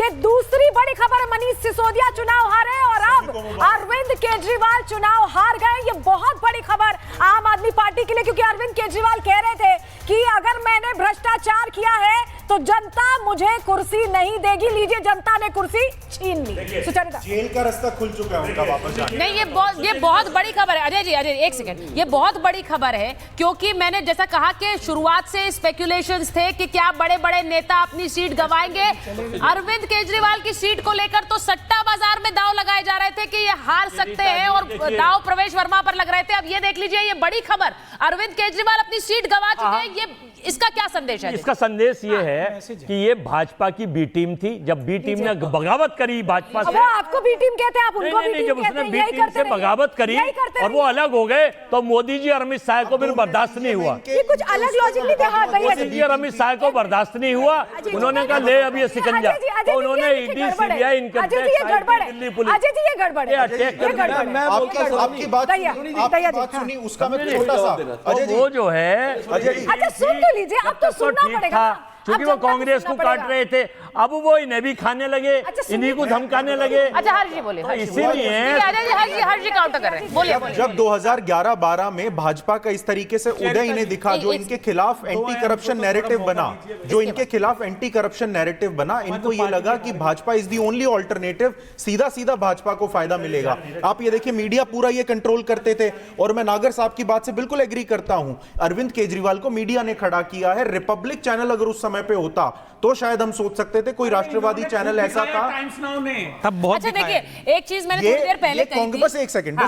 ये दूसरी बड़ी खबर है, मनीष सिसोदिया चुनाव हारे और अब अरविंद केजरीवाल चुनाव हार गए। ये बहुत बड़ी खबर आम आदमी पार्टी के लिए, क्योंकि अरविंद केजरीवाल कह रहे थे कि अगर मैंने भ्रष्टाचार किया है तो जनता मुझे कुर्सी नहीं देगी। लीजिए, जनता ने कुर्सी छीन ली। सुचरिता, जेल का रास्ता खुल चुका है उनका वापस जाने। नहीं, ये बहुत बड़ी खबर है। अजय जी, अजय एक सेकंड, ये बहुत बड़ी खबर है क्योंकि मैंने जैसा कहा कि शुरुआत से स्पेकुलेशंस थे कि क्या बड़े बड़े नेता अपनी सीट गंवाएंगे। अरविंद केजरीवाल की सीट को लेकर तो सट्टा बाजार में दांव लगाए जा रहे थे कि ये हार सकते हैं और दांव प्रवेश वर्मा पर लग रहे थे। अब ये देख लीजिए, ये बड़ी खबर, अरविंद केजरीवाल अपनी सीट गंवा चुके हैं। ये इसका क्या संदेश है? इसका संदेश ये है कि ये भाजपा की बी टीम थी। जब बी टीम ने बगावत करी भाजपा से, वो आपको बी टीम कहते हैं, आप उनको बी टीम जब कहते उसने हैं, बी यही टीम करते से रहिए। बगावत करी और वो अलग हो गए तो मोदी जी और अमित शाह को भी बर्दाश्त नहीं हुआ। ये कुछ अलग लॉजिक नहीं था। मोदी जी और अमित शाह को बर्दाश्त नहीं हुआ। उन्होंने कहा ले अब ये सिकंजा, तो उन्होंने ED CBI income tax Delhi police. Ajay ji, ये गड़बड़ है। आपकी बात सुनी, उसका मैं छोटा सा अजय जी, वो जो है अच्छा सुन तो लीजिए, अब तो सुनना पड़ेगा, क्योंकि वो कांग्रेस को काट रहे थे, अब वो इन्हें भी खाने लगे, इन्हीं को धमकाने लगे। अच्छा, हर्ष जी बोले, इसीलिए हर्ष जी काउंटर कर रहे हैं, बोलिए। जब 2011-12 में भाजपा का इस तरीके से उदय इन्हें दिखा, जो इनके खिलाफ एंटी करप्शन नैरेटिव बना, इनको ये लगा कि Bhajpa is the only alternative, सीधा सीधा भाजपा को फायदा मिलेगा। आप ये देखिए, मीडिया पूरा ये कंट्रोल करते थे और मैं नागर साहब की बात से बिल्कुल एग्री करता हूं। अरविंद केजरीवाल को मीडिया ने खड़ा किया है। रिपब्लिक चैनल अगर उस समय पे होता तो शायद हम सोच सकते थे कोई राष्ट्रवादी चैनल ऐसा था। टाइम्स नाउ ने तब बहुत अच्छा देखिए, एक चीज मैंने थोड़ी देर पहले कही थी। बस एक सेकंड,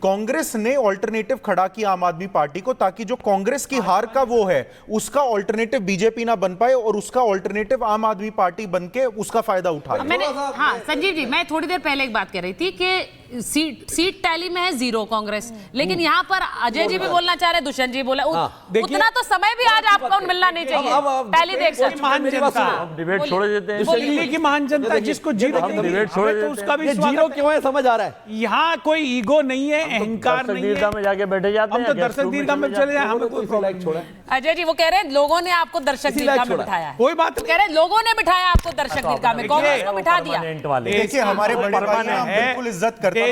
कांग्रेस ने ऑल्टरनेटिव खड़ा किया आम आदमी पार्टी को, ताकि जो कांग्रेस की हार का वो है उसका ऑल्टरनेटिव बीजेपी ना बन पाए और उसका ऑल्टरनेटिव आम आदमी पार्टी बन के उसका फायदा उठाए। मैंने हाँ संजीव जी, मैं थोड़ी देर पहले एक बात कह रही थी कि सीट टैली में है 0 कांग्रेस, लेकिन यहाँ पर अजय जी भी बोलना चाह रहे, दुष्यंत जी बोला उतना तो समय भी आज आपको मिलना नहीं चाहिए। टैली देख सकते, महान जनता, डिबेट छोड़ देते हैं। दिल्ली की महान जनता जिसको जीरो डिबेट छोड़ देते हैं, तो उसका भी जीरो क्यों है समझ आ रहा है। यहाँ कोई ईगो नहीं है, अहंकार नहीं है। में जाके बैठे जाते हम हैं, तो दर्शक दीर्घा में चले जाए, हमें कोई प्रॉब्लम छोड़ा। अजय जी वो कह रहे हैं लोगों ने आपको दर्शक दीर्घा में बिठाया है। कोई बात कह रहे हैं लोगों ने बिठाया आपको दर्शक दीर्घा में, कांग्रेस को बिठा दिया। देखिए, हमारे बड़े भाई हैं, हम बिल्कुल इज्जत करते हैं,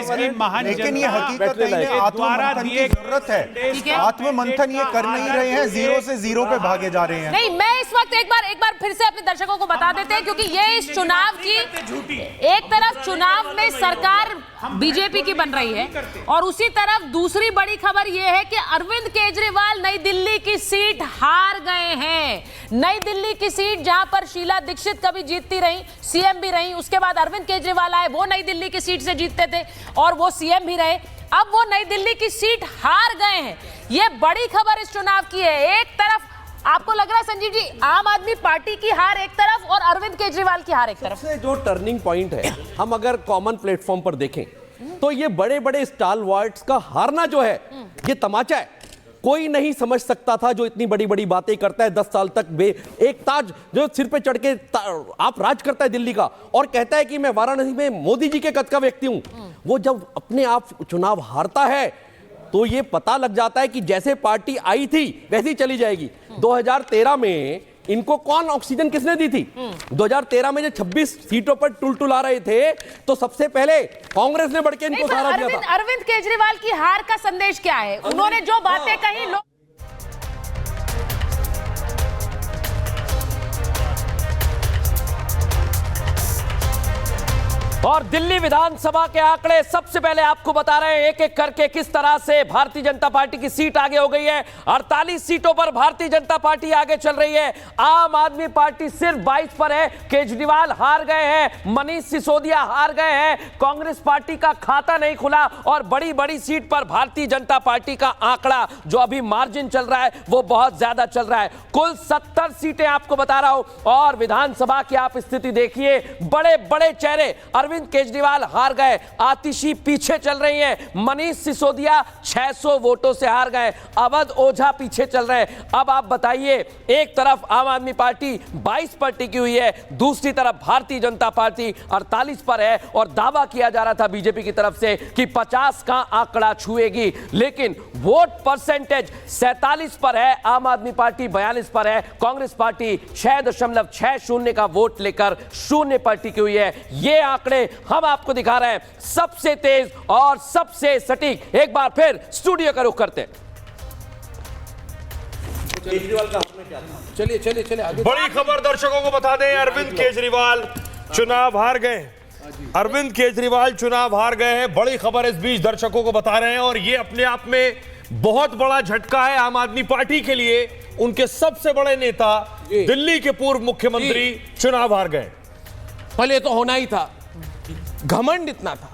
लेकिन ये हकीकत नहीं है। आत्ममंथन की जरूरत है। आत्ममंथन ये कर नहीं रहे हैं, 0 से 0 पे भागे जा रहे हैं। नहीं, मैं इस वक्त एक बार फिर से अपने दर्शकों को बता देते हैं, क्योंकि ये इस चुनाव की एक तरफ चुनाव में सरकार बीजेपी की बन रही है और उसी तरफ दूसरी बड़ी खबर यह है कि अरविंद केजरीवाल नई दिल्ली की सीट हार गए हैं। नई दिल्ली की सीट जहां पर शीला दीक्षित कभी जीतती रही, सीएम भी रही, उसके बाद अरविंद केजरीवाल आए, वो नई दिल्ली की सीट से जीतते थे और वो सीएम भी रहे, अब वो नई दिल्ली की सीट हार गए हैं। ये बड़ी खबर इस चुनाव की है। एक तरफ आपको लग रहा है संजीव जी, आम आदमी पार्टी की हार एक तरफ और अरविंद केजरीवाल की हार एक तरफ। सबसे जो टर्निंग पॉइंट है, हम अगर कॉमन प्लेटफॉर्म पर देखें तो ये बड़े बड़े स्टालवार्ट्स का हारना जो है ये तमाचा है। कोई नहीं समझ सकता था जो इतनी बड़ी बड़ी बातें करता है, 10 साल तक एक ताज जो सिर पे चढ़ के आप राज करता है दिल्ली का और कहता है कि मैं वाराणसी में मोदी जी के कद का व्यक्ति हूं। वो जब अपने आप चुनाव हारता है तो ये पता लग जाता है कि जैसे पार्टी आई थी वैसी चली जाएगी। 2013 में इनको कौन ऑक्सीजन किसने दी थी? 2013 में जो 26 सीटों पर टुलटुला रहे थे तो सबसे पहले कांग्रेस ने बढ़ के इनको सहारा दिया था। अरविंद केजरीवाल की हार का संदेश क्या है? उन्होंने जो बातें कही लोग और दिल्ली विधानसभा के आंकड़े सबसे पहले आपको बता रहे हैं एक एक करके किस तरह से भारतीय जनता पार्टी की सीट आगे हो गई है। 48 सीटों पर भारतीय जनता पार्टी आगे चल रही है। आम आदमी पार्टी सिर्फ 22 पर है। केजरीवाल हार गए हैं, मनीष सिसोदिया हार गए हैं, कांग्रेस पार्टी का खाता नहीं खुला और बड़ी बड़ी सीट पर भारतीय जनता पार्टी का आंकड़ा जो अभी मार्जिन चल रहा है वो बहुत ज्यादा चल रहा है। कुल 70 सीटें आपको बता रहा हूं और विधानसभा की आप स्थिति देखिए, बड़े बड़े चेहरे अरविंद केजरीवाल हार गए, आतिशी पीछे चल रही हैं, मनीष सिसोदिया 600 वोटों से हार गए, अवध ओझा पीछे चल रहे हैं। अब आप बताइए, एक तरफ आम आदमी पार्टी 22 पर टिकी हुई है, दूसरी तरफ भारतीय जनता पार्टी 48 पर है और दावा किया जा रहा था बीजेपी की तरफ से कि 50 का आंकड़ा छुएगी, लेकिन वोट परसेंटेज 47 पर है, आम आदमी पार्टी 42 पर है, कांग्रेस पार्टी 6.60 का वोट लेकर 0 पर टिकी हुई है। ये आंकड़े हम आपको दिखा रहे हैं, सबसे तेज और सबसे सटीक। एक बार फिर स्टूडियो का रुख करते हैं। चलिए आगे। बड़ी खबर दर्शकों को बता दें, अरविंद केजरीवाल चुनाव हार गए। अरविंद केजरीवाल चुनाव हार गए हैं, बड़ी खबर इस बीच दर्शकों को बता रहे हैं और ये अपने आप में बहुत बड़ा झटका है आम आदमी पार्टी के लिए। उनके सबसे बड़े नेता दिल्ली के पूर्व मुख्यमंत्री चुनाव हार गए। पहले तो होना ही था, घमंड इतना था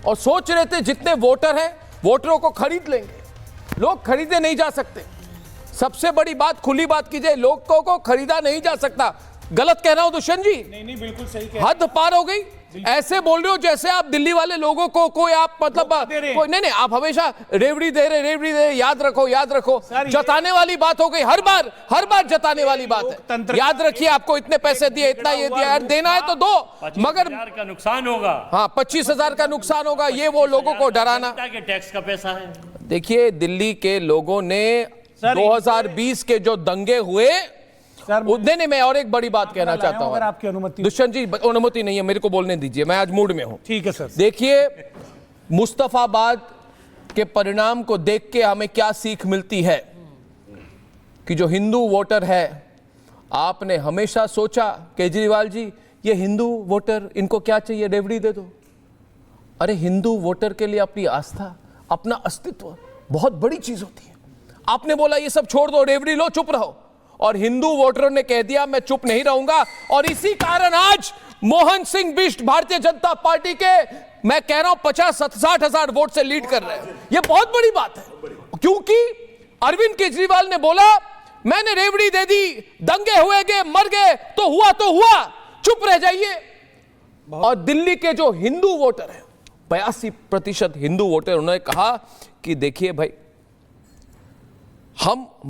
और सोच रहे थे जितने वोटर हैं वोटरों को खरीद लेंगे। लोग खरीदे नहीं जा सकते, सबसे बड़ी बात, खुली बात कीजिए, लोगों को खरीदा नहीं जा सकता। गलत कह रहा हूं दुष्यंत जी? नहीं बिल्कुल सही हद पार हो गई। ऐसे बोल रहे हो जैसे आप दिल्ली वाले लोगों को कोई आप मतलब कोई नहीं, आप हमेशा रेवड़ी दे रहे, याद रखो जताने वाली बात हो गई। हर बार जताने वाली बात है। याद रखिए, आपको इतने पैसे दिए, इतना ये दिया, देना है तो दो, मगर 25,000 का नुकसान होगा। हाँ, 25,000 का नुकसान होगा, ये वो लोगों को डराना। टैक्स का पैसा है। देखिए, दिल्ली के लोगों ने 2020 के जो दंगे हुए, नहीं, मैं और एक बड़ी बात कहना चाहता हूं, अगर आपकी अनुमति। दुष्यंत जी, अनुमति नहीं है, मेरे को बोलने दीजिए, मैं आज मूड में हूं। ठीक है सर। देखिए, मुस्तफाबाद के परिणाम को देख के हमें क्या सीख मिलती है कि जो हिंदू वोटर है, आपने हमेशा सोचा केजरीवाल जी, ये हिंदू वोटर, इनको क्या चाहिए, रेवड़ी दे दो। अरे, हिंदू वोटर के लिए अपनी आस्था, अपना अस्तित्व बहुत बड़ी चीज होती है। आपने बोला ये सब छोड़ दो, रेवड़ी लो, चुप रहो, और हिंदू वोटरों ने कह दिया मैं चुप नहीं रहूंगा। और इसी कारण आज मोहन सिंह बिष्ट भारतीय जनता पार्टी के, मैं कह रहा हूं, 50-60 हजार वोट से लीड कर रहे हैं। यह बहुत बड़ी बात है, क्योंकि अरविंद केजरीवाल ने बोला मैंने रेवड़ी दे दी, दंगे हुए गए, मर गए, तो हुआ, चुप रह जाइए। और दिल्ली के जो हिंदू वोटर है, 82% हिंदू वोटर, उन्होंने कहा कि देखिए भाई, हम